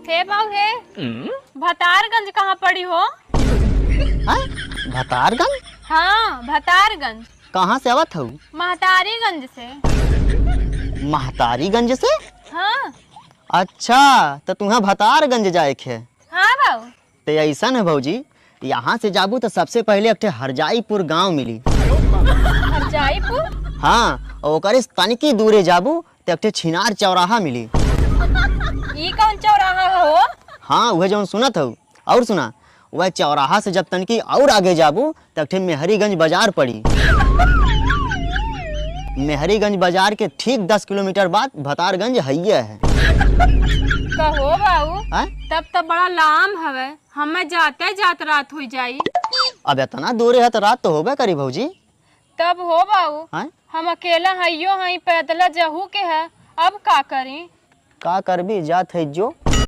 हे बाऊ हे भतारगंज कहाँ पड़ी हो? भतारगंज? हाँ भतारगंज। कहाँ से आवत हूँ? महतारीगंज से। महतारीगंज से? हाँ। अच्छा तो तुम्हें भतारगंज जाए के? हाँ बाऊ। तो ऐसा है भौजी, यहाँ से जाबू तो सबसे पहले एक हरजाईपुर गांव मिली। हरजाईपुर? हाँ, और ओकरे से तनिकी दूरे जाबू तो एक छिनार चौराहा मिली। ई कौन चौराहा हो? हाँ वह जो सुनत हूँ। और सुना, वह चौराहा से जब तनिकी और आगे जाबू तो एक मेहरीगंज बाजार पड़ी। मेहरीगंज बाजार के ठीक 10 किलोमीटर बाद भतारगंज हैये है। कहो बाऊ, तब तो बड़ा लाम हवे, हमें जाते जात रात हो जाई। अब इतना दूर है तो रात तो होबे करी भौजी। तब हो बाऊ, हम अकेला हइयो हई, पैदल जहू के है, अब का करी? का करबी, जात है जो।